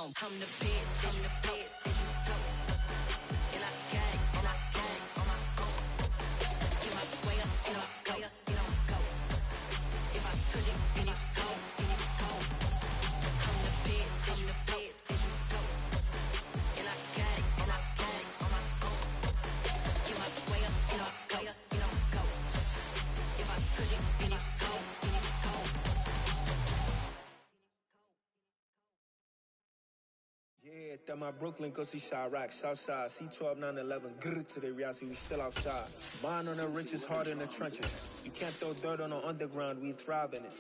I'm the best, I'm the best, go. And I got it, and I got it, on my go. Get my way up, and I go, it don't go. If I touch it, then it's cold, then it's cold. I'm the best, I'm the best, go. And I got it, and I got it, on my go. Get my way up, and I go, it don't go. If I touch it, then it's cold, then it's cold. Yeah, that my Brooklyn, cause he shot rock, Southside, C12, 911, grrr to the reality, we still outside. Mine on the riches, hard in the trenches. You can't throw dirt on the underground, we thrive in it.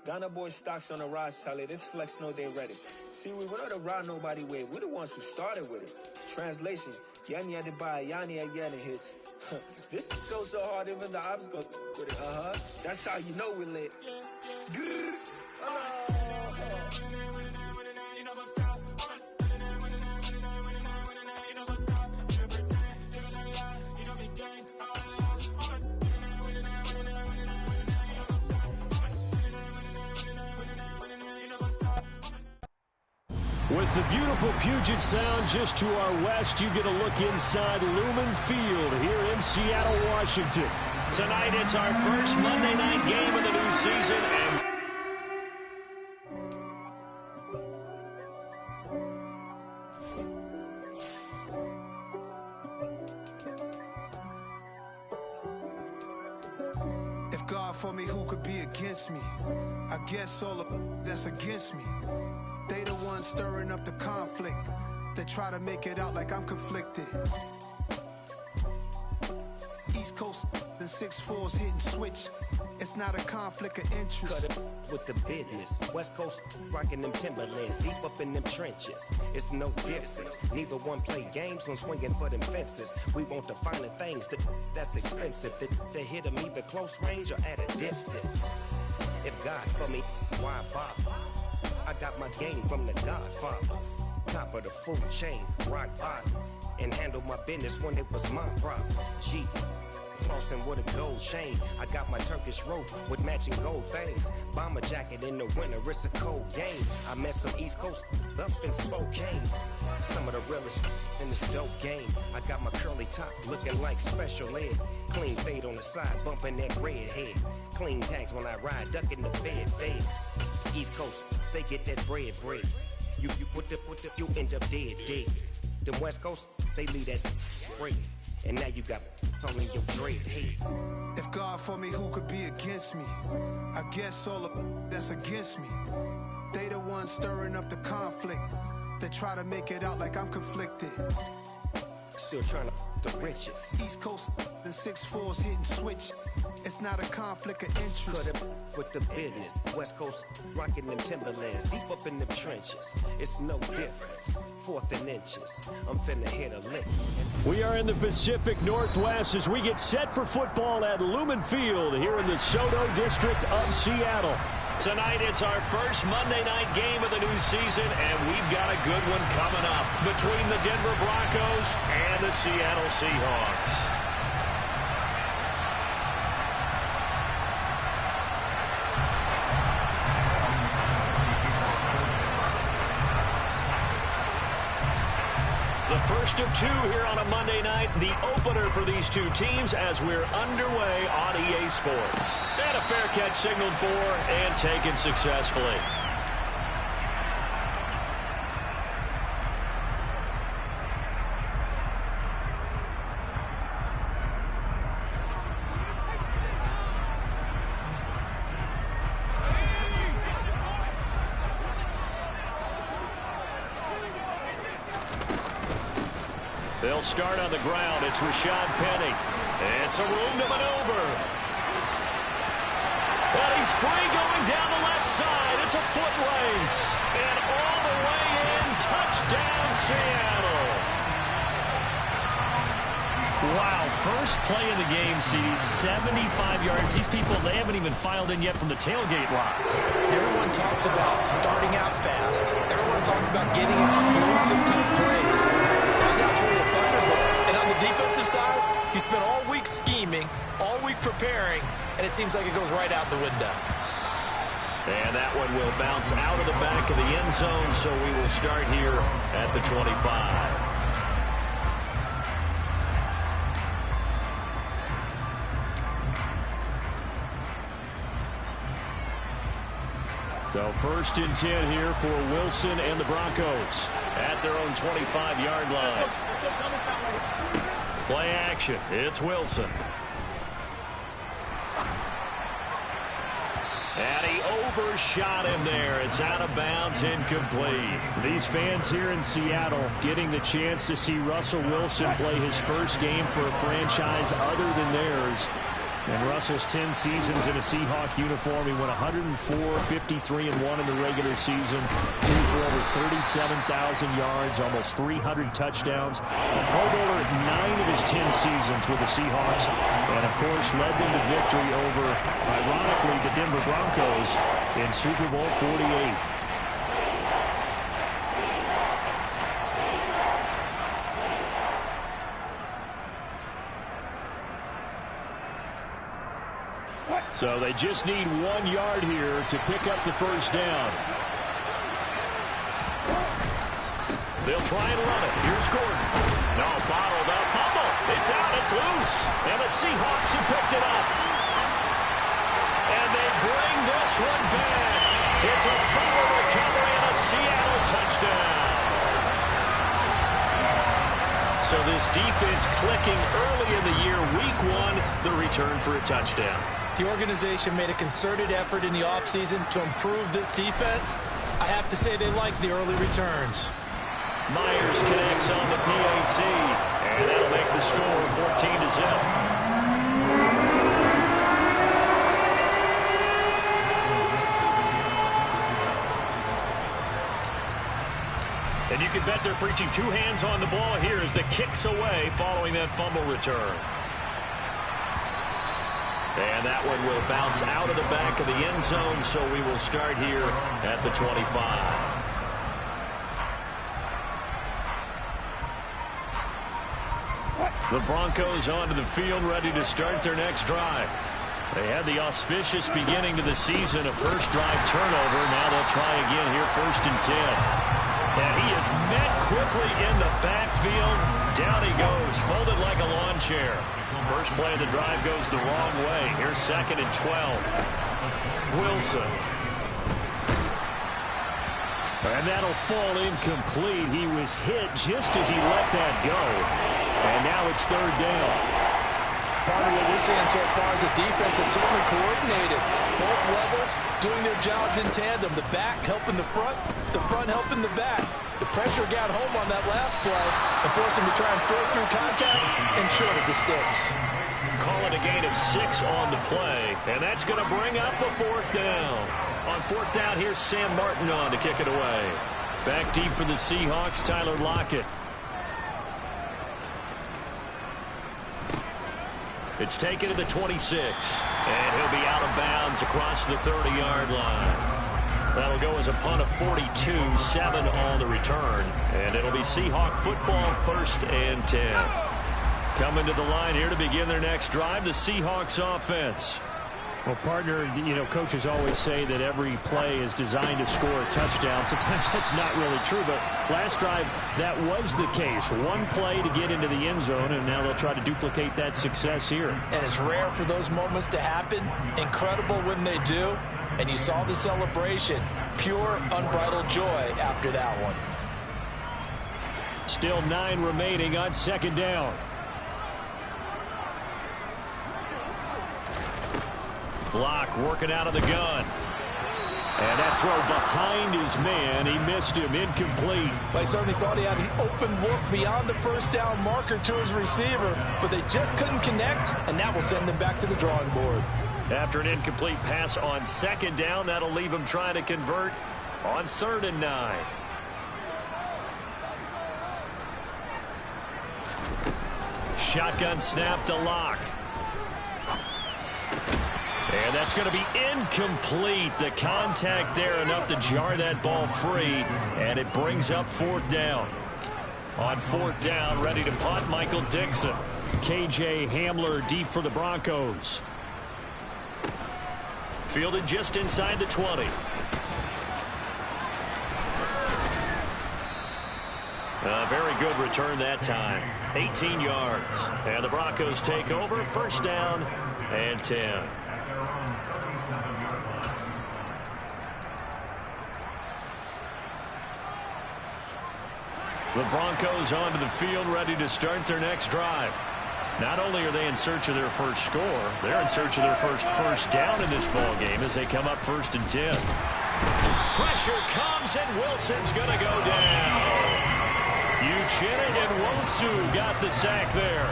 Ghana boys stocks on the rise, Charlie, this flex know they ready. See, we were not the ride nobody with, we're the ones who started with it. Translation, Yanni had to buy, Yanni had getting hits. This goes so hard, even the ops go with it, That's how you know we lit. Grrr. With the beautiful Puget Sound just to our west, you get a look inside Lumen Field here in Seattle, Washington. Tonight, it's our first Monday night game of the new season. If God for me, who could be against me? I guess all of that's against me. They the ones stirring up the conflict. They try to make it out like I'm conflicted. East Coast and 6'4's hitting switch. It's not a conflict of interest. Cut it with the business. West Coast rocking them Timberlands, deep up in them trenches. It's no difference. Neither one play games when swinging for them fences. We want the finer things that's expensive. They hit them either close range or at a distance. If God for me, why bother? I got my game from the Godfather. Top of the food chain, rock bottom. And handle my business when it was my problem. Jeep, flossing with a gold chain. I got my Turkish rope with matching gold things. Bomber jacket in the winter, it's a cold game. I met some East Coast up in Spokane. Some of the realest in this dope game. I got my curly top looking like special ed. Clean fade on the side, bumping that red head. Clean tags when I ride, ducking the feds. East Coast, they get that bread. You put the, you end up dead. Them West Coast, they leave that straight. And now you got on your dread head. If God for me, who could be against me? I guess all of that's against me. They the ones stirring up the conflict. They try to make it out like I'm conflicted. Still trying to the riches. East Coast and 6'4's hitting switch. It's not a conflict of interest. Cut it with the business. West Coast rocking them Timberlands, deep up in them trenches. It's no difference. 4th and inches. I'm finna hit a lick. We are in the Pacific Northwest as we get set for football at Lumen Field here in the Soto district of Seattle. Tonight, it's our first Monday night game of the new season, and we've got a good one coming up between the Denver Broncos and the Seattle Seahawks. The first of two here on a Monday night, the opener for these two teams as we're underway on EA Sports. And a fair catch signaled for and taken successfully. They'll start on the ground. It's Rashad Penny. It's a room to maneuver. And he's free going down the left side. It's a foot race. And all the way in, touchdown Seattle. Wow, first play of the game, CD, 75 yards. These people, they haven't even filed in yet from the tailgate lots. Everyone talks about starting out fast. Everyone talks about getting explosive type plays. That was absolutely a thunderbolt. And on the defensive side, he spent all week scheming, all week preparing, and it seems like it goes right out the window. And that one will bounce out of the back of the end zone, so we will start here at the 25. So 1st and 10 here for Wilson and the Broncos at their own 25-yard line. Play action. It's Wilson. And he overshot him there. It's out of bounds, incomplete. These fans here in Seattle getting the chance to see Russell Wilson play his first game for a franchise other than theirs. And Russell's 10 seasons in a Seahawk uniform. He went 104, 53-1 in the regular season. Threw for over 37,000 yards, almost 300 touchdowns. A Pro Bowler 9 of his 10 seasons with the Seahawks. And, of course, led them to victory over, ironically, the Denver Broncos in Super Bowl 48. So they just need 1 yard here to pick up the first down. They'll try and run it. Here's Gordon. No, bottled up. Fumble. It's out. It's loose. And the Seahawks have picked it up. And they bring this one back. It's a fumble recovery and a Seattle touchdown. So this defense clicking early in the year. Week 1, the return for a touchdown. The organization made a concerted effort in the offseason to improve this defense. I have to say they like the early returns. Myers connects on the PAT, and that'll make the score 14-0. And you can bet they're preaching 2 hands on the ball here as the kick's away following that fumble return. And that one will bounce out of the back of the end zone, so we will start here at the 25. The Broncos onto the field, ready to start their next drive. They had the auspicious beginning to the season, a first drive turnover. Now they'll try again here, 1st and 10. And he is met quickly in the backfield. Down he goes, folded like a lawn chair. First play of the drive goes the wrong way. Here's 2nd and 12. Wilson. And that'll fall incomplete. He was hit just as he let that go. And now it's 3rd down. Part of what we're seeing so far is the defense is certainly coordinated. Both levels doing their jobs in tandem. The back helping the front helping the back. The pressure got home on that last play and forced him to try and throw through contact and short of the sticks. Calling a gain of 6 on the play, and that's going to bring up a 4th down. On 4th down, here's Sam Martin on to kick it away. Back deep for the Seahawks, Tyler Lockett. It's taken to the 26, and he'll be out of bounds across the 30-yard line. That'll go as a punt of 42, 7 on the return, and it'll be Seahawk football, 1st and 10. Coming to the line here to begin their next drive, the Seahawks offense. Well, partner, coaches always say that every play is designed to score a touchdown. Sometimes that's not really true, but last drive, that was the case. 1 play to get into the end zone, and now they'll try to duplicate that success here. And it's rare for those moments to happen. Incredible when they do. And you saw the celebration. Pure, unbridled joy after that one. Still 9 remaining on 2nd down. Block working out of the gun. And that throw behind his man. He missed him. Incomplete. Well, he certainly thought he had an open look beyond the first down marker to his receiver, but they just couldn't connect, and that will send them back to the drawing board. After an incomplete pass on 2nd down, that'll leave him trying to convert on 3rd and 9. Shotgun snap to Lock. And that's going to be incomplete. The contact there enough to jar that ball free, and it brings up 4th down. On 4th down, ready to punt, Michael Dixon. KJ Hamler deep for the Broncos. Fielded just inside the 20. A very good return that time. 18 yards. And the Broncos take over. First down and 10. The Broncos onto the field, ready to start their next drive. Not only are they in search of their first score, they're in search of their first down in this ball game as they come up 1st and 10. Pressure comes, and Wilson's going to go down. Uchenna and Wosu got the sack there.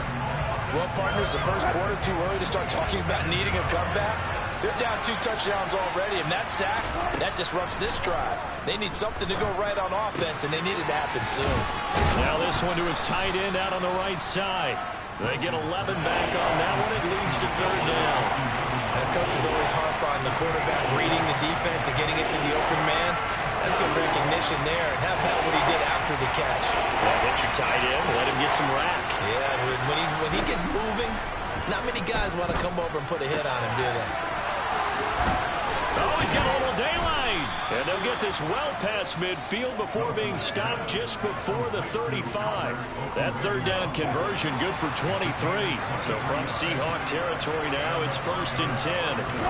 Well, partners, the first quarter too early to start talking about needing a comeback. They're down 2 touchdowns already, and that sack, that disrupts this drive. They need something to go right on offense, and they need it to happen soon. Now this one to his tight end out on the right side. They get 11 back on that one. It leads to 3rd down. And coaches always harp on the quarterback reading the defense and getting it to the open man. That's good recognition there. And how about what he did after the catch? Yeah, hit your tight end, let him get some rack. Yeah, when he gets moving, not many guys want to come over and put a hit on him, do they? Oh, he's got a little daylight. And they'll get this well past midfield before being stopped just before the 35. That 3rd down conversion good for 23. So from Seahawk territory now, it's 1st and 10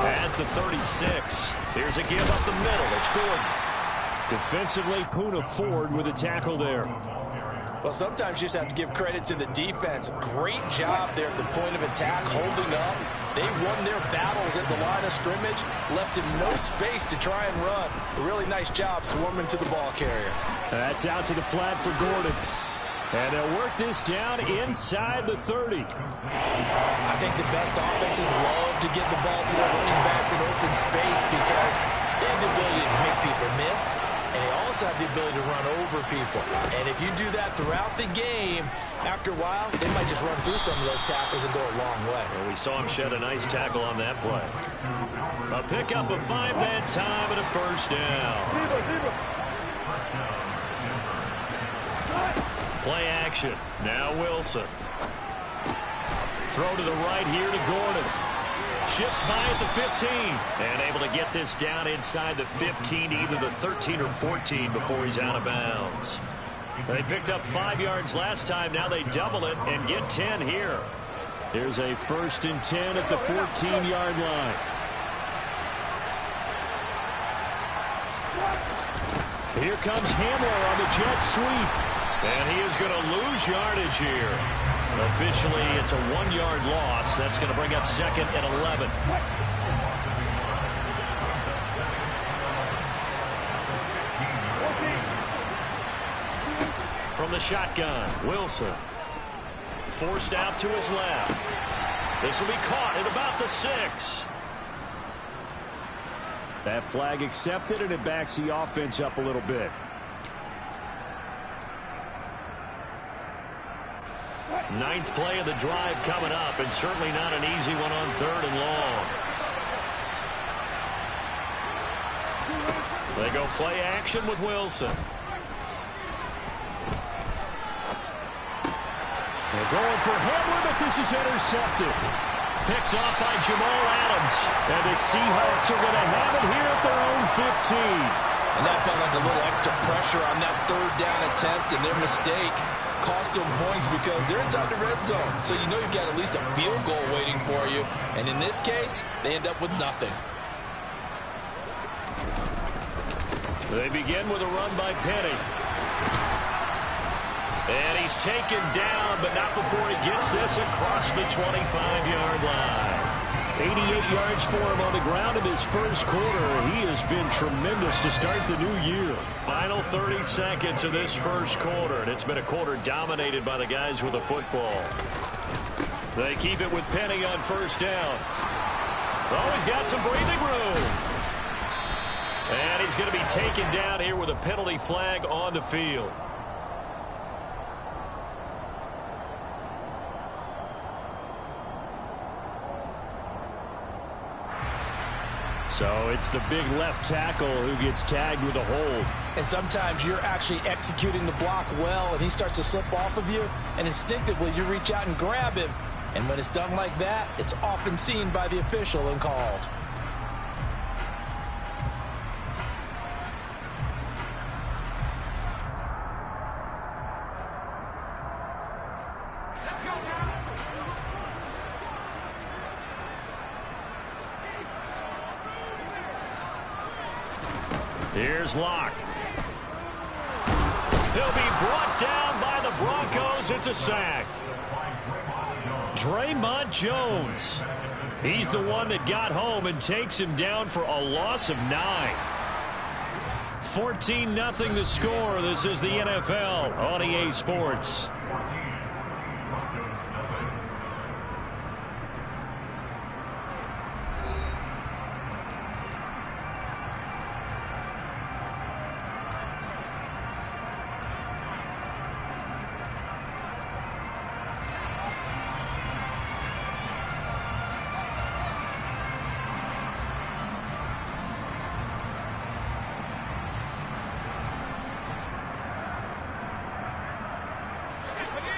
at the 36. Here's a give up the middle. It's Gordon. Defensively, Poona Ford with a tackle there. Well, sometimes you just have to give credit to the defense. Great job there at the point of attack, holding up. They won their battles at the line of scrimmage, left him no space to try and run. A really nice job swarming to the ball carrier. That's out to the flat for Gordon. And they'll work this down inside the 30. I think the best offenses love to get the ball to their running backs in open space because they have the ability to make people miss. And they also have the ability to run over people. And if you do that throughout the game, after a while, they might just run through some of those tackles and go a long way. Well, we saw him shed a nice tackle on that play. A pickup of 5 that time and a 1st down. Play action. Now Wilson. Throw to the right here to Gordon. Shifts by at the 15. And able to get this down inside the 15, either the 13 or 14 before he's out of bounds. They picked up 5 yards last time. Now they double it and get 10 here. Here's a 1st and 10 at the 14-yard line. Here comes Hamler on the jet sweep. And he is going to lose yardage here. Officially, it's a 1-yard loss. That's going to bring up 2nd and 11. From the shotgun, Wilson. Forced out to his left. This will be caught at about the 6. That flag accepted, and it backs the offense up a little bit. Ninth play of the drive coming up, and certainly not an easy one on 3rd and long. They go play action with Wilson. They're going for Hamler, but this is intercepted. Picked off by Jamal Adams. And the Seahawks are going to have it here at their own 15. And that felt like a little extra pressure on that 3rd down attempt, and their mistake cost them points because they're inside the red zone. So you know you've got at least a field goal waiting for you. And in this case, they end up with nothing. They begin with a run by Penny. And he's taken down, but not before he gets this across the 25-yard line. 88 yards for him on the ground in his first quarter. He has been tremendous to start the new year. Final 30 seconds of this first quarter, and it's been a quarter dominated by the guys with the football. They keep it with Penny on 1st down. Oh, he's got some breathing room. And he's going to be taken down here with a penalty flag on the field. So it's the big left tackle who gets tagged with a hold. And sometimes you're actually executing the block well, and he starts to slip off of you, and instinctively you reach out and grab him. And when it's done like that, it's often seen by the official and called. Here's Locke. He'll be brought down by the Broncos. It's a sack. Draymond Jones. He's the one that got home and takes him down for a loss of 9. 14-0 the score. This is the NFL on EA Sports.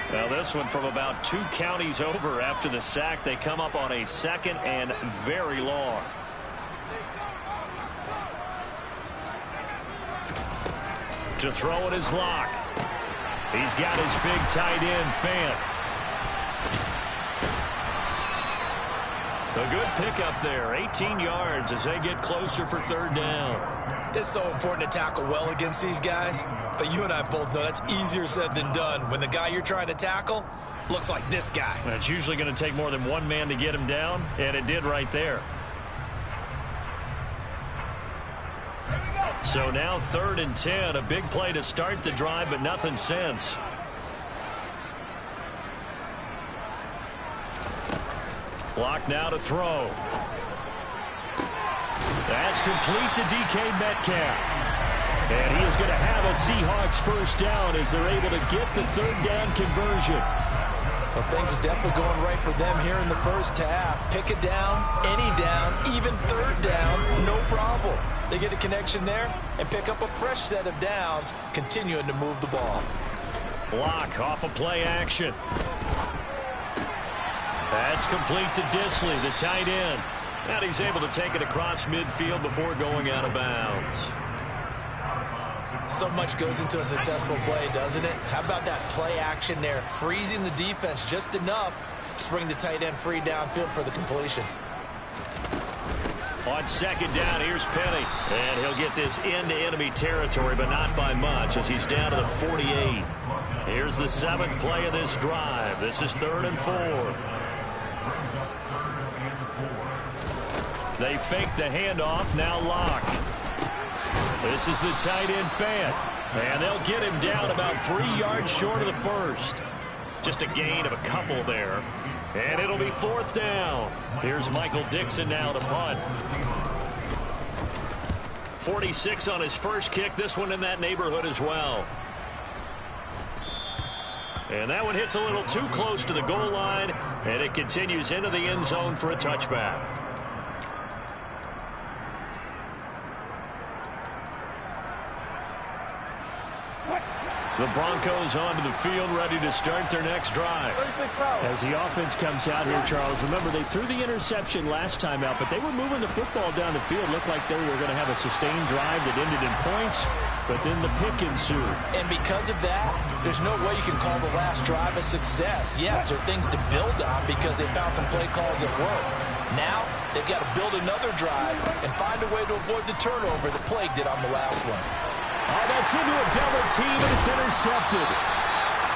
Well, this one from about 2 counties over after the sack. They come up on a 2nd and very long. To throw it is Locke. He's got his big tight end, Fant. A good pickup there. 18 yards as they get closer for 3rd down. It's so important to tackle well against these guys, but you and I both know that's easier said than done when the guy you're trying to tackle looks like this guy. And it's usually going to take more than one man to get him down, and it did right there. So now 3rd and 10, a big play to start the drive, but nothing since. Locke now to throw. That's complete to DK Metcalf. And he is going to have a Seahawks 1st down as they're able to get the 3rd down conversion. Well, things are definitely going right for them here in the first half. Pick a down, any down, even 3rd down, no problem. They get a connection there and pick up a fresh set of downs, continuing to move the ball. Locke off of play action. That's complete to Disley, the tight end. And he's able to take it across midfield before going out of bounds. So much goes into a successful play, doesn't it? How about that play action there, freezing the defense just enough to bring the tight end free downfield for the completion. On 2nd down, here's Penny. And he'll get this into enemy territory, but not by much as he's down to the 48. Here's the 7th play of this drive. This is 3rd and 4. They fake the handoff. Now Locke. This is the tight end, Fant. And they'll get him down about 3 yards short of the 1st. Just a gain of a couple there. And it'll be 4th down. Here's Michael Dixon now to punt. 46 on his first kick. This one in that neighborhood as well. And that one hits a little too close to the goal line. And it continues into the end zone for a touchback. The Broncos onto the field, ready to start their next drive. As the offense comes out here, Charles, remember they threw the interception last time out, but they were moving the football down the field. Looked like they were going to have a sustained drive that ended in points, but then the pick ensued. And because of that, there's no way you can call the last drive a success. Yes, there are things to build on because they found some play calls that work. Now, they've got to build another drive and find a way to avoid the turnover that plagued it on the last one. Oh, that's into a double team, and it's intercepted.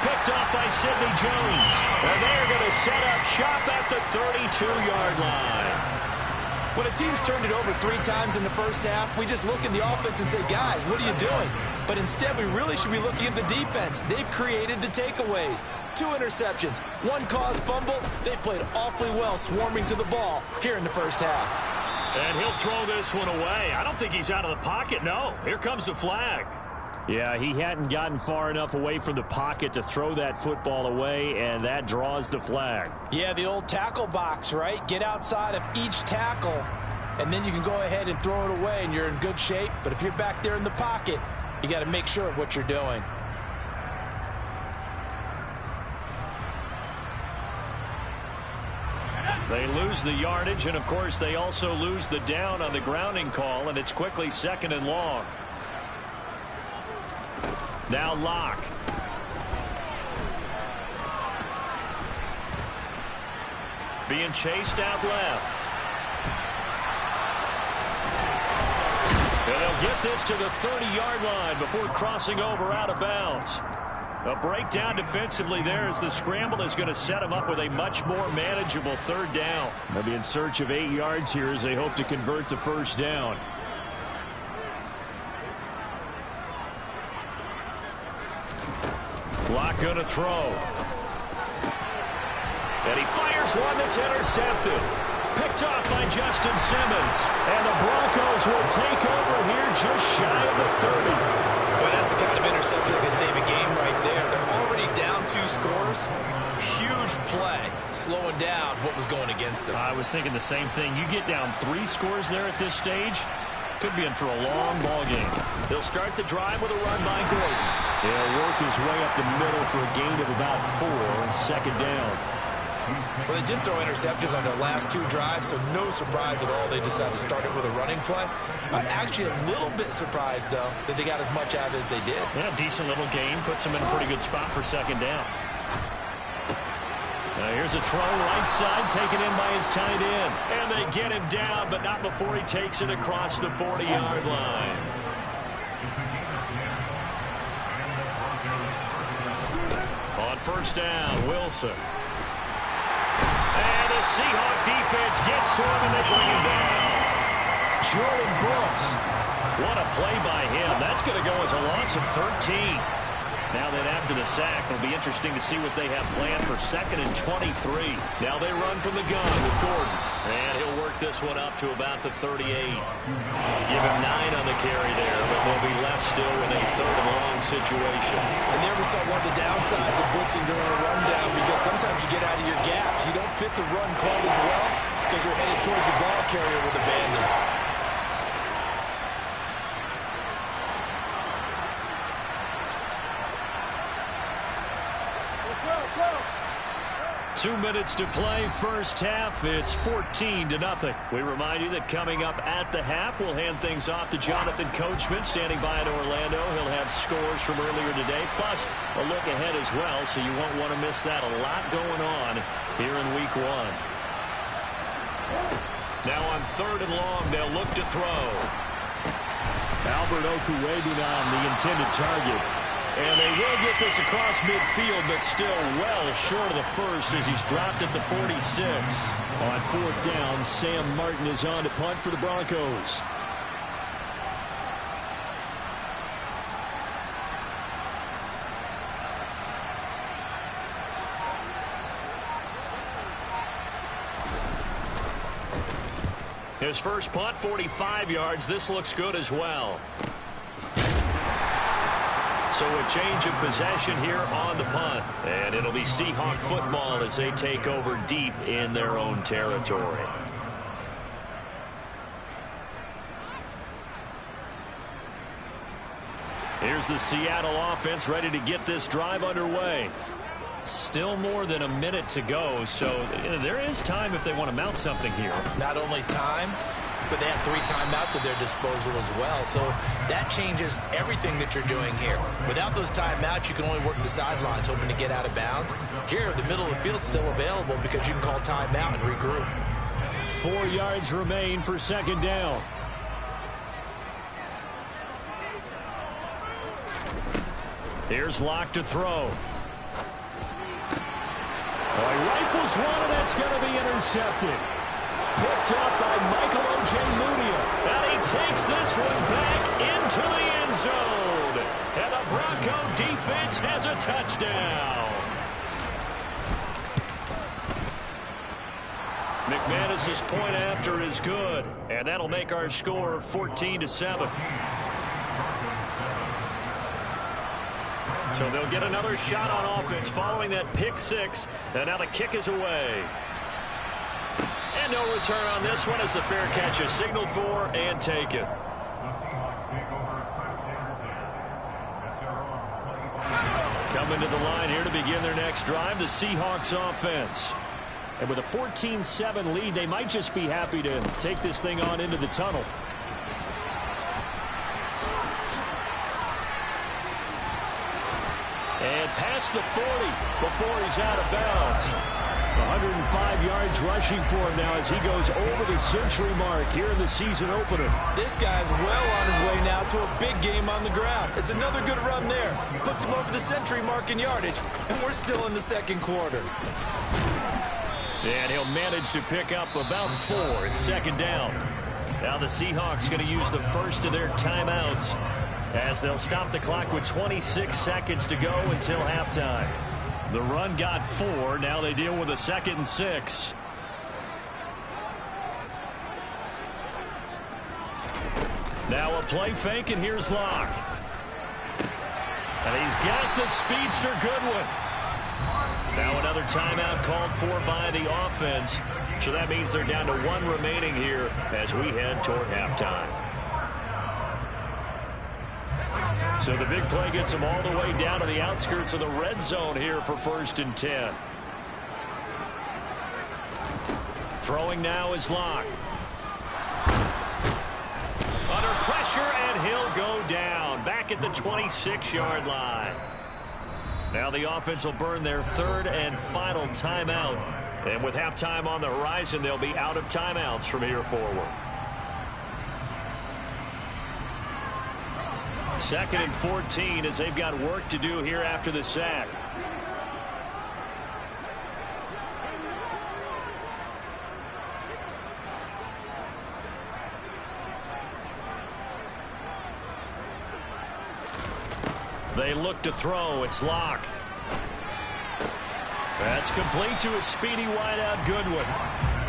Picked off by Sidney Jones. And they're going to set up shop at the 32-yard line. When a team's turned it over 3 times in the first half, we just look in the offense and say, guys, what are you doing? But instead, we really should be looking at the defense. They've created the takeaways. 2 interceptions, 1 caused fumble. They played awfully well swarming to the ball here in the first half. And he'll throw this one away. I don't think he's out of the pocket, no. Here comes the flag. Yeah, he hadn't gotten far enough away from the pocket to throw that football away, and that draws the flag. Yeah, the old tackle box, right? Get outside of each tackle, and then you can go ahead and throw it away, and you're in good shape. But if you're back there in the pocket, you got to make sure of what you're doing. They lose the yardage, and, of course, they also lose the down on the grounding call, and it's quickly 2nd and long. Now Locke. Being chased out left. And they'll get this to the 30-yard line before crossing over out of bounds. A breakdown defensively there as the scramble is going to set them up with a much more manageable third down. They'll be in search of 8 yards here as they hope to convert the first down. Lock going to throw. And he fires one that's intercepted. Picked off by Justin Simmons. And the Broncos will take over here just shy of the 30. But that's the kind of interception that can save a game right there. They're already down 2 scores. Huge play, slowing down what was going against them. I was thinking the same thing. You get down 3 scores there at this stage, could be in for a long ball game. They'll start the drive with a run by Gordon. He'll work his way up the middle for a gain of about 4 on second down. Well, they did throw interceptions on their last 2 drives, so no surprise at all they decided to start it with a running play. I'm actually a little bit surprised, though, that they got as much out of it as they did. Yeah, decent little gain. Puts them in a pretty good spot for second down. Now here's a throw right side, taken in by his tight end. And they get him down, but not before he takes it across the 40-yard line. On first down, Wilson. And the Seahawk defense gets to him, and they bring him down. Jordan Brooks. What a play by him. That's going to go as a loss of 13. Now that after the sack, it'll be interesting to see what they have planned for 2nd and 23. Now they run from the gun with Gordon. And he'll work this one up to about the 38. Give him 9 on the carry there, but they'll be left still with a 3rd and long situation. And there we saw one of the downsides of blitzing during a rundown, because sometimes you get out of your gaps. You don't fit the run quite as well because you're headed towards the ball carrier with abandon. 2 minutes to play, first half. It's 14-0. We remind you that coming up at the half, we'll hand things off to Jonathan Coachman, standing by in Orlando. He'll have scores from earlier today, plus a look ahead as well, so you won't want to miss that. A lot going on here in Week 1. Now on 3rd and long, they'll look to throw. Albert Okwuegbunam, the intended target. And they will get this across midfield, but still well short of the first as he's dropped at the 46. On 4th down, Sam Martin is on to punt for the Broncos. His first punt, 45 yards. This looks good as well. So a change of possession here on the punt. And it'll be Seahawk football as they take over deep in their own territory. Here's the Seattle offense ready to get this drive underway. Still more than a minute to go, so there is time if they want to mount something here. Not only time, but they have 3 timeouts at their disposal as well. So that changes everything that you're doing here. Without those timeouts, you can only work the sidelines, hoping to get out of bounds. Here, the middle of the field's still available because you can call timeout and regroup. 4 yards remain for second down. Here's Locke to throw. He rifles one, and that's going to be intercepted. Picked up by Michael Ojemudia. And he takes this one back into the end zone. And the Bronco defense has a touchdown. McManus's point after is good. And that'll make our score 14-7. So they'll get another shot on offense following that pick 6. And now the kick is away. And no return on this one as the fair catch is signaled for and taken. Coming to the line here to begin their next drive, the Seahawks offense. And with a 14-7 lead, they might just be happy to take this thing on into the tunnel. And past the 40 before he's out of bounds. 105 yards rushing for him now as he goes over the century mark here in the season opener. This guy's well on his way now to a big game on the ground. It's another good run there. Puts him over the century mark in yardage, and we're still in the second quarter. And he'll manage to pick up about 4 in second down. Now the Seahawks going to use the first of their timeouts as they'll stop the clock with 26 seconds to go until halftime. The run got 4. Now they deal with a 2nd and 6. Now a play fake, and here's Locke. And he's got the speedster Goodwin. Now another timeout called for by the offense. So that means they're down to 1 remaining here as we head toward halftime. So the big play gets them all the way down to the outskirts of the red zone here for 1st and 10. Throwing now is Locke. Under pressure, and he'll go down. Back at the 26-yard line. Now the offense will burn their 3rd and final timeout. And with halftime on the horizon, they'll be out of timeouts from here forward. 2nd and 14 as they've got work to do here after the sack. They look to throw. It's Locke. That's complete to a speedy wideout Goodwin.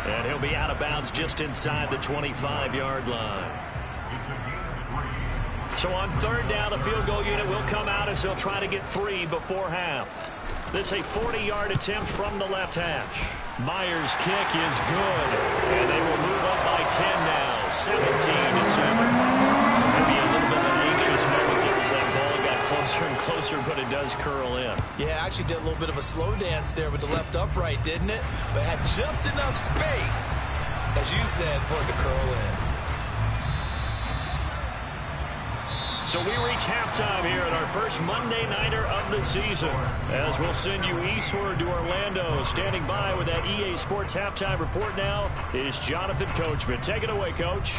And he'll be out of bounds just inside the 25-yard line. So on 3rd down, the field goal unit will come out as they'll try to get 3 before half. This a 40-yard attempt from the left hash. Myers' kick is good, and they will move up by 10 now, 17-7. Maybe a little bit of an anxious moment there as that ball got closer and closer, but it does curl in. Yeah, actually did a little bit of a slow dance there with the left upright, didn't it? But had just enough space, as you said, for it to curl in. So we reach halftime here at our first Monday Nighter of the season as we'll send you eastward to Orlando. Standing by with that EA Sports halftime report now is Jonathan Coachman. Take it away, Coach.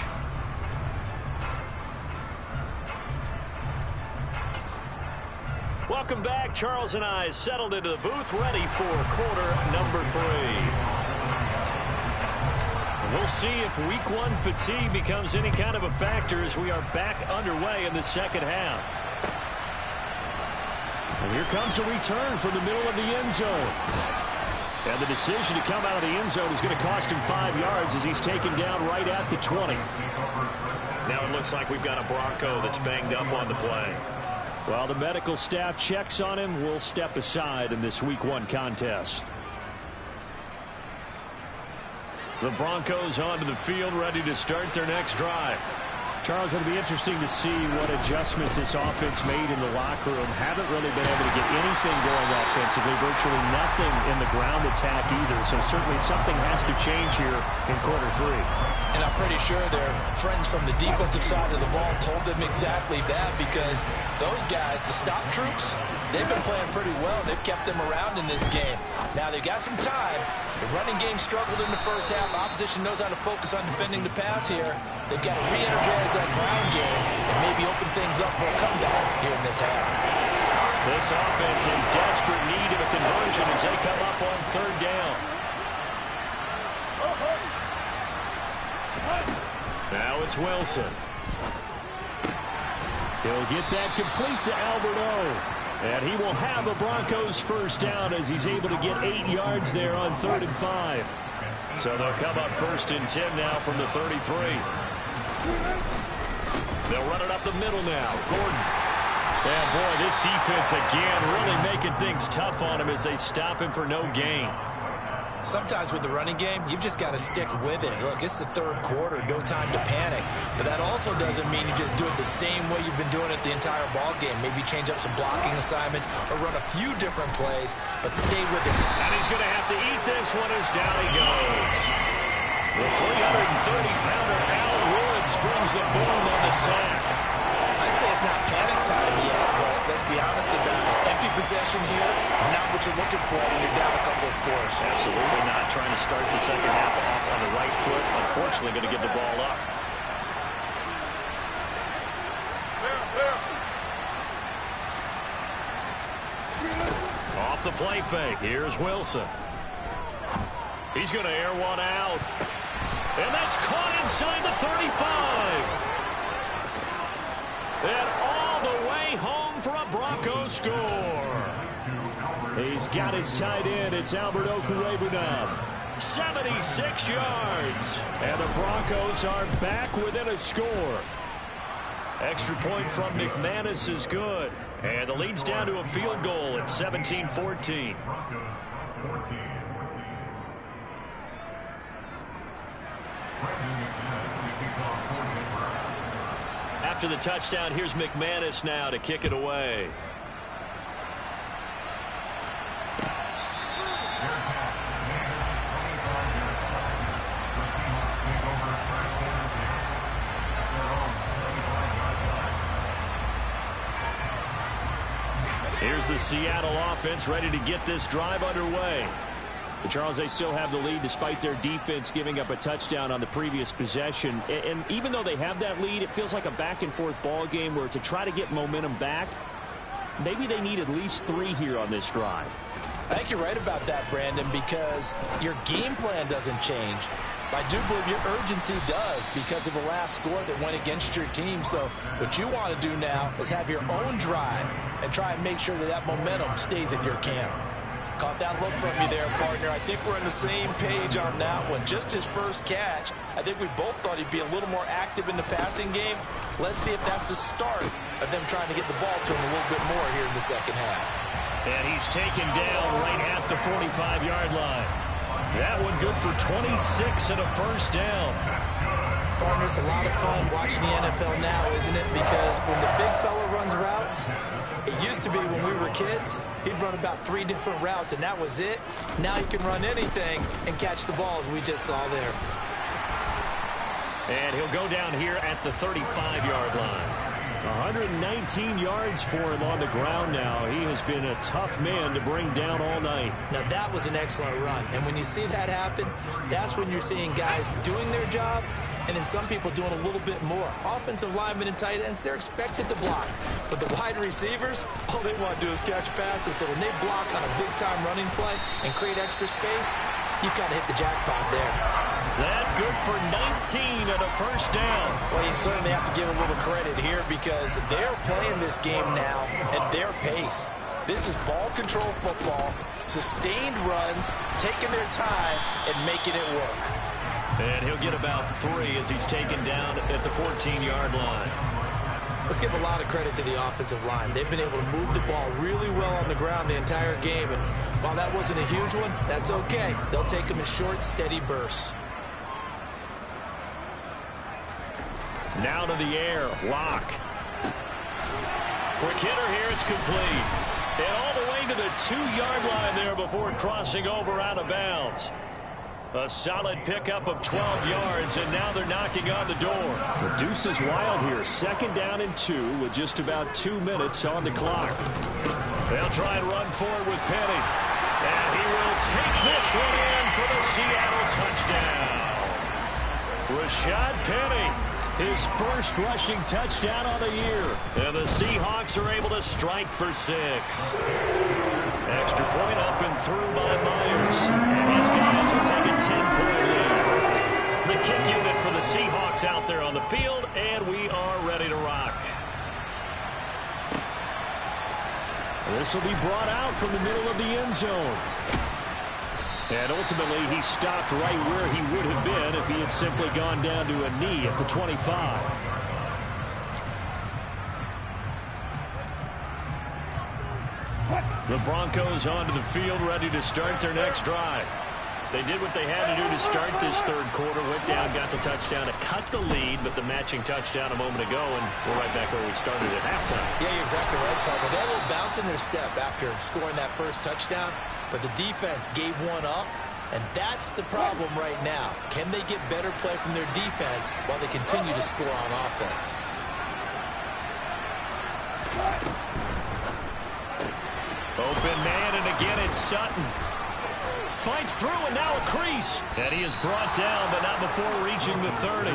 Welcome back. Charles and I settled into the booth ready for quarter number 3. We'll see if week 1 fatigue becomes any kind of a factor as we are back underway in the second half. And here comes a return from the middle of the end zone. And the decision to come out of the end zone is going to cost him 5 yards as he's taken down right at the 20. Now it looks like we've got a Bronco that's banged up on the play. While the medical staff checks on him, we'll step aside in this week 1 contest. The Broncos onto the field, ready to start their next drive. Charles, it'll be interesting to see what adjustments this offense made in the locker room. Haven't really been able to get anything going offensively, virtually nothing in the ground attack either. So certainly something has to change here in quarter 3. And I'm pretty sure their friends from the defensive side of the ball told them exactly that, because those guys, the stop troops, they've been playing pretty well. They've kept them around in this game. Now they've got some time. The running game struggled in the first half. Opposition knows how to focus on defending the pass here. They've got to re-energize that ground game and maybe open things up for a comeback here in this half. This offense in desperate need of a conversion as they come up on 3rd down. Now it's Wilson. He'll get that complete to Albert O. And he will have a Broncos first down as he's able to get 8 yards there on 3rd and 5. So they'll come up 1st and 10 now from the 33. They'll run it up the middle now. Gordon. And boy, this defense again really making things tough on him as they stop him for no gain. Sometimes with the running game, you've just got to stick with it. Look, it's the 3rd quarter, no time to panic. But that also doesn't mean you just do it the same way you've been doing it the entire ball game. Maybe change up some blocking assignments or run a few different plays, but stay with it. And he's going to have to eat this one as down he goes. The 330-pounder Al Woods brings the boom on the sack. I'd say it's not panic time yet, but let's be honest about it. lengthy possession here, not what you're looking for when you're down a couple of scores. Absolutely not. Trying to start the second half off on the right foot. Unfortunately, going to give the ball up. Off the play fake. Here's Wilson. He's going to air one out. And that's caught inside the 35. And all the way home for a Broncos score. He's got his tight end. It's Albert Okwuegbunam now. 76 yards. And the Broncos are back within a score. Extra point from McManus is good. And the lead's down to a field goal at 17-14. After the touchdown, here's McManus now to kick it away. Here's the Seattle offense ready to get this drive underway. But Charles, they still have the lead despite their defense giving up a touchdown on the previous possession. And even though they have that lead, it feels like a back-and-forth ball game where to try to get momentum back, maybe they need at least 3 here on this drive. I think you're right about that, Brandon, because your game plan doesn't change. I do believe your urgency does because of the last score that went against your team. So what you want to do now is have your own drive and try and make sure that that momentum stays in your camp. Caught that look from you there, partner. I think we're on the same page on that one. Just his first catch, I think we both thought he'd be a little more active in the passing game. Let's see if that's the start of them trying to get the ball to him a little bit more here in the second half. And he's taken down right at the 45-yard line. That one good for 26 and a first down. Partner, it's a lot of fun watching the NFL now, isn't it? Because when the big fella runs routes, it used to be when we were kids, he'd run about 3 different routes, and that was it. Now he can run anything and catch the ball, as we just saw there. And he'll go down here at the 35-yard line. 119 yards for him on the ground now. He has been a tough man to bring down all night. Now, that was an excellent run. And when you see that happen, that's when you're seeing guys doing their job and then some people doing a little bit more. Offensive linemen and tight ends, they're expected to block. But the wide receivers, all they want to do is catch passes. So when they block on a big-time running play and create extra space, you've kind of hit the jackpot there. That good for 19 and a first down. Well, you certainly have to give a little credit here because they're playing this game now at their pace. This is ball control football, sustained runs, taking their time and making it work. And he'll get about 3 as he's taken down at the 14-yard line. Let's give a lot of credit to the offensive line. They've been able to move the ball really well on the ground the entire game. And while that wasn't a huge one, that's okay. They'll take them in short, steady bursts. Now to the air. Lock. Quick hitter here. It's complete. And all the way to the 2-yard line there before crossing over out of bounds. A solid pickup of 12 yards, and now they're knocking on the door. The deuce is wild here. 2nd down and 2 with just about 2 minutes on the clock. They'll try and run forward with Penny. And he will take this one in for the Seattle touchdown. Rashad Penny, his first rushing touchdown of the year. And the Seahawks are able to strike for 6. Extra point up and through by Myers. And his guys will take a 10-point lead. The kick unit for the Seahawks out there on the field, and we are ready to rock. This will be brought out from the middle of the end zone. And ultimately, he stopped right where he would have been if he had simply gone down to a knee at the 25. The Broncos onto the field, ready to start their next drive. They did what they had to do to start this 3rd quarter. Went down, got the touchdown to cut the lead, but the matching touchdown a moment ago, and we're right back where we started at halftime. Yeah, you're exactly right, partner. They had a little bounce in their step after scoring that first touchdown, but the defense gave one up, and that's the problem right now. Can they get better play from their defense while they continue to score on offense? Open man, and again it's Sutton. Fights through, and now a crease. And he is brought down, but not before reaching the 30.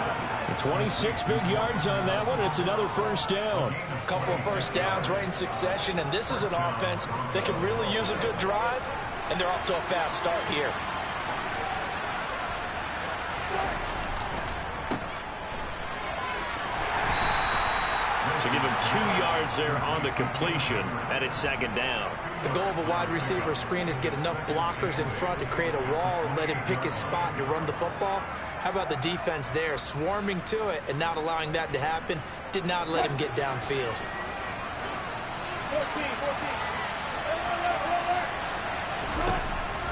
26 big yards on that one. It's another first down. A couple of first downs right in succession, and this is an offense that can really use a good drive, and they're off to a fast start here. So give him 2 yards there on the completion, and it's second down. The goal of a wide receiver screen is get enough blockers in front to create a wall and let him pick his spot to run the football. How about the defense there, swarming to it and not allowing that to happen? Did not let him get downfield.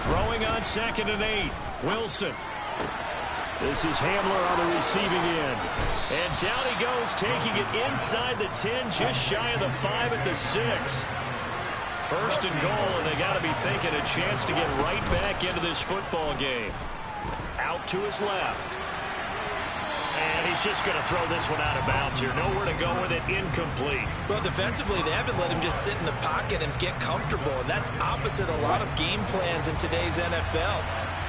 Throwing on 2nd and 8. Wilson. This is Handler on the receiving end. And down he goes, taking it inside the 10, just shy of the 5 at the 6. First and goal, and they got to be thinking a chance to get right back into this football game. Out to his left. And he's just going to throw this one out of bounds here. Nowhere to go with it. Incomplete. Well, defensively, they haven't let him just sit in the pocket and get comfortable. And that's opposite a lot of game plans in today's NFL.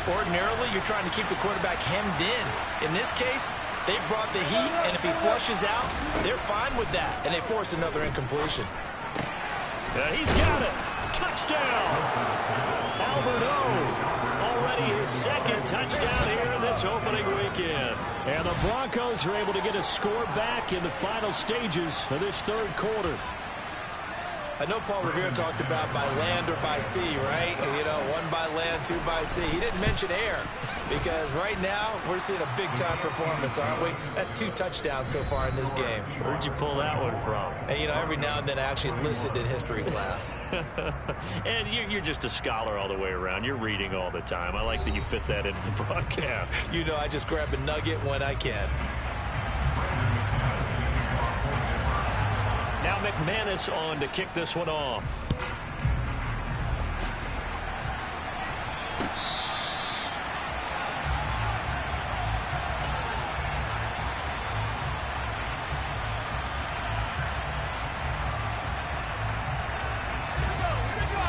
Ordinarily, you're trying to keep the quarterback hemmed in. In this case, they brought the heat, and if he flushes out, they're fine with that. And they force another incompletion. He's got it. Touchdown. Albert O. Already his second touchdown here in this opening weekend. And the Broncos are able to get a score back in the final stages of this third quarter. I know Paul Revere talked about by land or by sea, right? You know, 1 by land, 2 by sea. He didn't mention air because right now we're seeing a big-time performance, aren't we? That's 2 touchdowns so far in this game. Where'd you pull that one from? And, you know, every now and then I actually listened in history class. And you're just a scholar all the way around. You're reading all the time. I like that you fit that into the broadcast. You know, I just grab a nugget when I can. Now McManus on to kick this one off.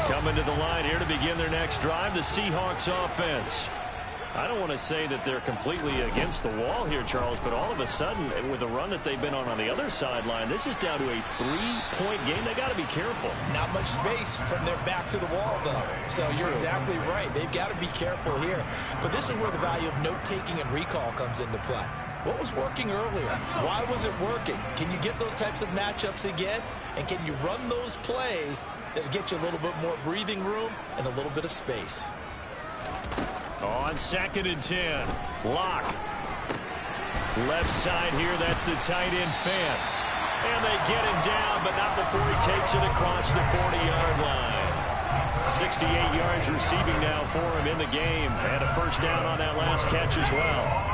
Coming to the line here to begin their next drive, the Seahawks offense. I don't want to say that they're completely against the wall here, Charles, but all of a sudden, with the run that they've been on the other sideline, this is down to a 3-point game. They got to be careful. Not much space from their back to the wall, though. So you're exactly right. They've got to be careful here. But this is where the value of note-taking and recall comes into play. What was working earlier? Why was it working? Can you get those types of matchups again? And can you run those plays that get you a little bit more breathing room and a little bit of space? On 2nd and 10, Locke. Left side here, that's the tight end Fant. And they get him down, but not before he takes it across the 40-yard line. 68 yards receiving now for him in the game. And a first down on that last catch as well.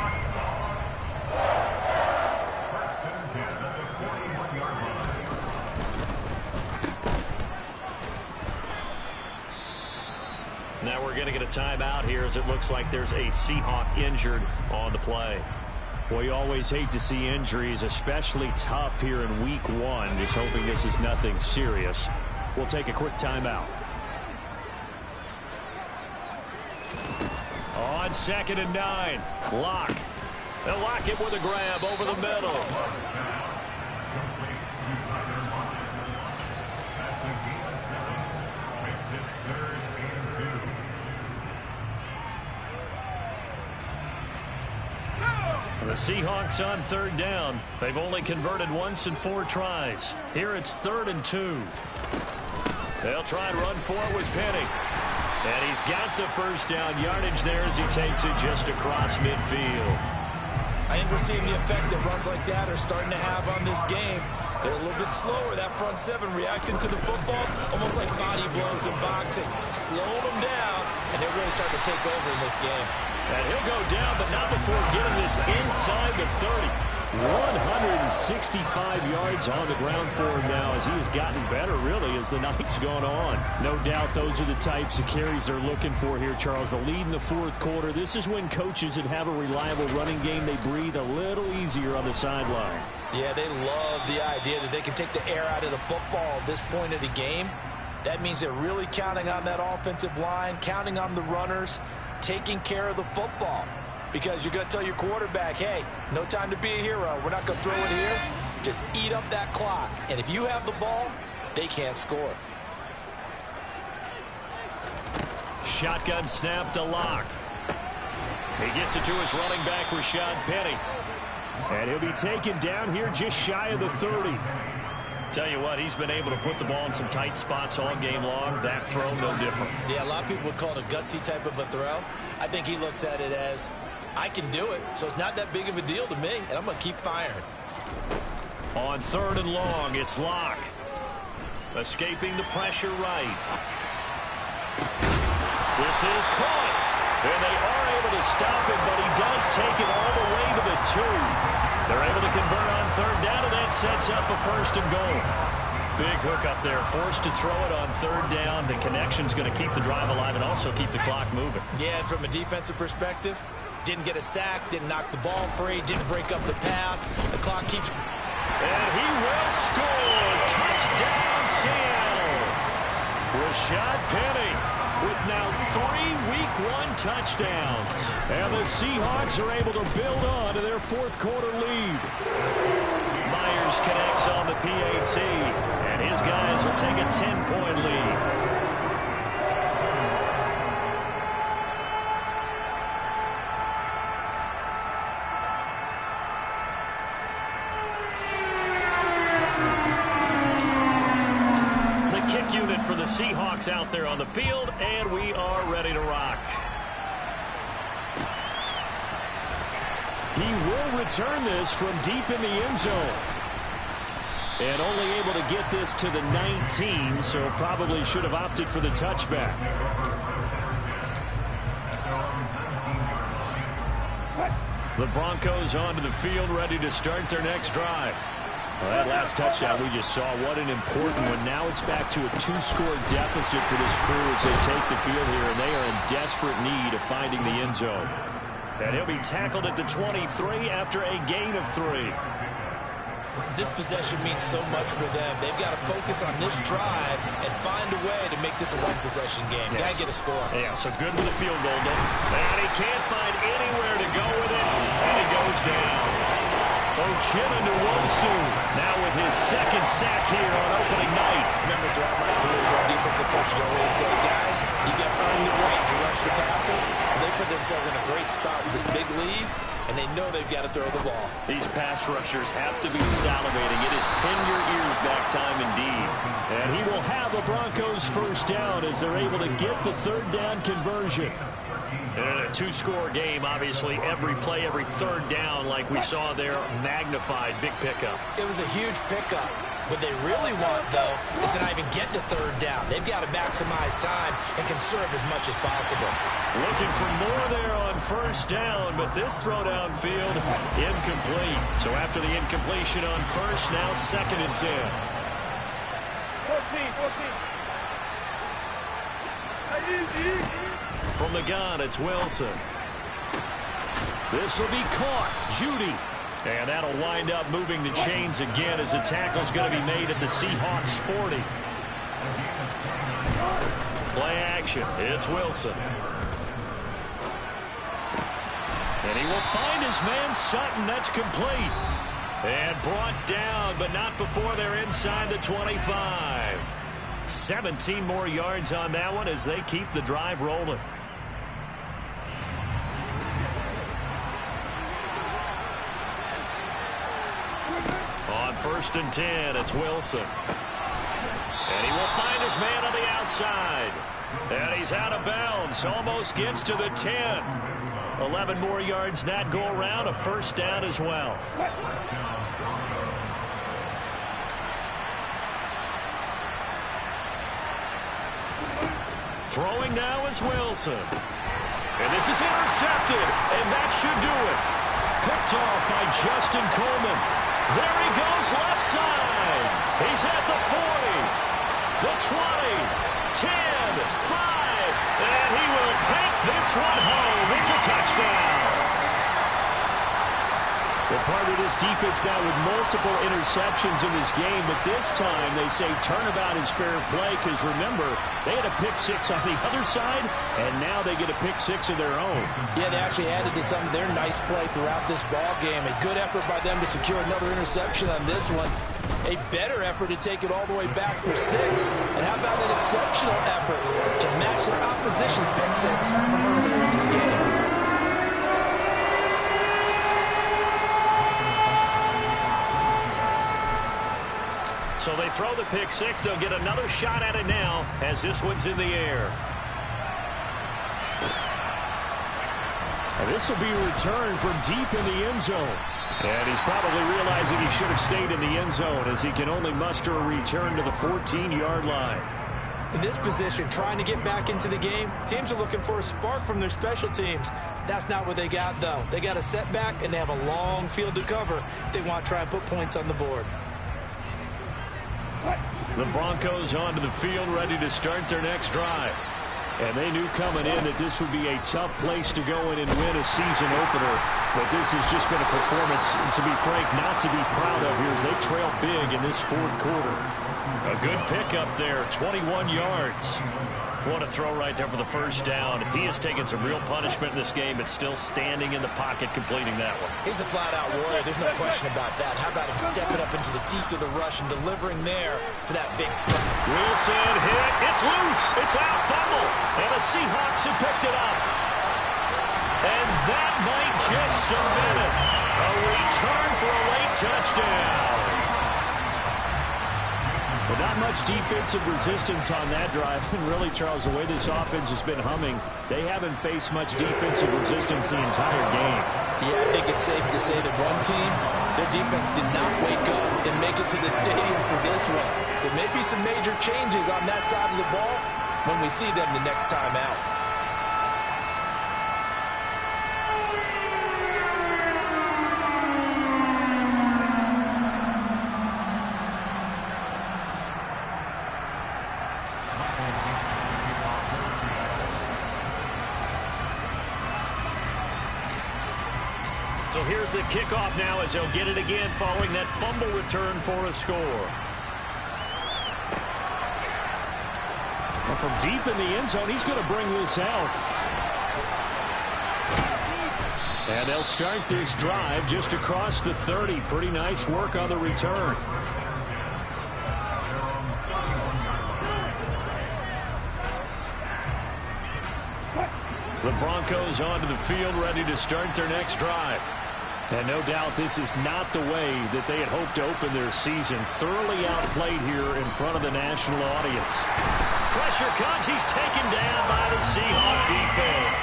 Now we're going to get a timeout here as it looks like there's a Seahawk injured on the play. Well, you always hate to see injuries, especially tough here in week 1. Just hoping this is nothing serious. We'll take a quick timeout. On 2nd and 9, Locke. They'll lock it with a grab over the middle. The Seahawks on 3rd down. They've only converted once in 4 tries. Here it's 3rd and 2. They'll try and run for it with Penny. And he's got the first down yardage there as he takes it just across midfield. I think we're seeing the effect that runs like that are starting to have on this game. They're a little bit slower, that front 7 reacting to the football, almost like body blows in boxing. Slowing them down, and they're really starting to take over in this game. And he'll go down, but not before getting this inside the 30. 165 yards on the ground for him now as he has gotten better, really, as the night's gone on. No doubt those are the types of carries they're looking for here, Charles. The lead in the 4th quarter. This is when coaches that have a reliable running game, they breathe a little easier on the sideline. Yeah, they love the idea that they can take the air out of the football at this point of the game. That means they're really counting on that offensive line, counting on the runners, taking care of the football. Because you're going to tell your quarterback, hey, no time to be a hero. We're not going to throw it here. Just eat up that clock. And if you have the ball, they can't score. Shotgun snap to Locke. He gets it to his running back, Rashad Penny. And he'll be taken down here just shy of the 30. Tell you what, he's been able to put the ball in some tight spots all game long. That throw, no different. Yeah, a lot of people would call it a gutsy type of a throw. I think he looks at it as, I can do it, so it's not that big of a deal to me, and I'm going to keep firing. On 3rd and long, it's Locke. Escaping the pressure right. This is caught. And they are able to stop him, but he does take it all the way to the 2. They're able to convert on 3rd down, and that sets up a 1st and goal. Big hook up there, forced to throw it on 3rd down. The connection's going to keep the drive alive and also keep the clock moving. Yeah, and from a defensive perspective, didn't get a sack, didn't knock the ball free, didn't break up the pass. The clock keeps... And he will score! Touchdown, Seattle! Rashad Penny with now 3 Week 1 touchdowns. And the Seahawks are able to build on to their 4th quarter lead. Myers connects on the PAT, and his guys will take a 10-point lead. Unit for the Seahawks out there on the field, and we are ready to rock. He will return this from deep in the end zone. And only able to get this to the 19, so probably should have opted for the touchback. The Broncos onto the field, ready to start their next drive. Well, that last touchdown we just saw, what an important one. Now it's back to a 2-score deficit for this crew as they take the field here, and they are in desperate need of finding the end zone. And he'll be tackled at the 23 after a gain of 3. This possession means so much for them. They've got to focus on this drive and find a way to make this a one-possession game. Yes. Got to get a score. Yeah, so good with the field goal, though. And he can't find anywhere to go with it, and he goes down. Ochena Nwosu now with his 2nd sack here on opening night. Remember, throughout my career here, defensive coaches always say, guys, you got to earn the right to rush the passer. And they put themselves in a great spot with this big lead, and they know they've got to throw the ball. These pass rushers have to be salivating. It is pin your ears back time indeed. And he will have a Broncos 1st down as they're able to get the 3rd down conversion. And a 2-score game, obviously, every play, every 3rd down, like we saw there, magnified, big pickup. It was a huge pickup. What they really want, though, is to not even get to 3rd down. They've got to maximize time and conserve as much as possible. Looking for more there on 1st down, but this throw downfield, incomplete. So after the incompletion on 1st, now 2nd and 10. 14. From the gun, it's Wilson. This will be caught. Judy. And that'll wind up moving the chains again as the tackle's going to be made at the Seahawks 40. Play action. It's Wilson. And he will find his man Sutton. That's complete. And brought down, but not before they're inside the 25. 17 more yards on that one as they keep the drive rolling. On 1st and 10, it's Wilson. And he will find his man on the outside. And he's out of bounds. Almost gets to the 10. 11 more yards that go around. A 1st down as well. Throwing now is Wilson. And this is intercepted. And that should do it. Picked off by Justin Coleman. There he goes left side. He's at the 40, the 20, 10, 5, and he will take this one home. It's a touchdown. Well, part of this defense now with multiple interceptions in this game, but this time they say turnabout is fair play because, remember, they had a pick six on the other side, and now they get a pick six of their own. Yeah, they actually added to some of their nice play throughout this ball game. A good effort by them to secure another interception on this one. A better effort to take it all the way back for 6. And how about an exceptional effort to match their opposition's pick six from earlier in this game? So they throw the pick six. They'll get another shot at it now as this one's in the air. And this will be returned from deep in the end zone. And he's probably realizing he should have stayed in the end zone as he can only muster a return to the 14-yard line. In this position, trying to get back into the game, teams are looking for a spark from their special teams. That's not what they got, though. They got a setback, and they have a long field to cover if they want to try and put points on the board. The Broncos onto the field, ready to start their next drive. And they knew coming in that this would be a tough place to go in and win a season opener. But this has just been a performance, to be frank, not to be proud of here as they trail big in this fourth quarter. A good pickup there, 21 yards. What a throw right there for the first down. He has taken some real punishment in this game, but still standing in the pocket completing that one. He's a flat-out warrior. There's no question about that. How about him stepping up into the teeth of the rush and delivering there for that big stop? Wilson hit. It's loose. It's out. Fumble. And the Seahawks have picked it up. And that might just cement it. A return for a late touchdown. But not much defensive resistance on that drive. And really, Charles, the way this offense has been humming, they haven't faced much defensive resistance the entire game. Yeah, I think it's safe to say that one team, their defense did not wake up and make it to the stadium for this one. There may be some major changes on that side of the ball when we see them the next time out. So here's the kickoff now as they'll get it again following that fumble return for a score. Well, from deep in the end zone, he's going to bring this out. And they'll start this drive just across the 30. Pretty nice work on the return. The Broncos onto the field, ready to start their next drive. And no doubt this is not the way that they had hoped to open their season. Thoroughly outplayed here in front of the national audience. Pressure comes. He's taken down by the Seahawks defense.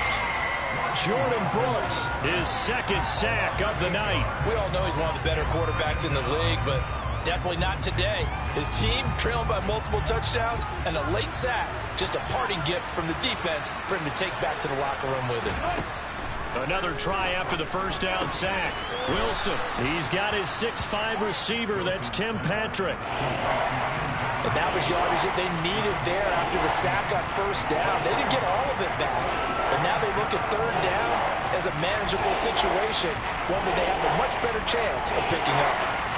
Jordan Brooks, his second sack of the night. We all know he's one of the better quarterbacks in the league, but definitely not today. His team trailing by multiple touchdowns and a late sack. Just a parting gift from the defense for him to take back to the locker room with him. Another try after the first down sack. Wilson, he's got his 6'5" receiver. That's Tim Patrick. And that was yardage that they needed there after the sack on first down. They didn't get all of it back. But now they look at third down as a manageable situation, one that they have a much better chance of picking up.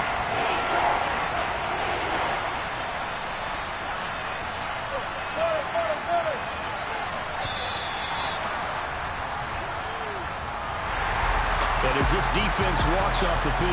And as this defense walks off the field,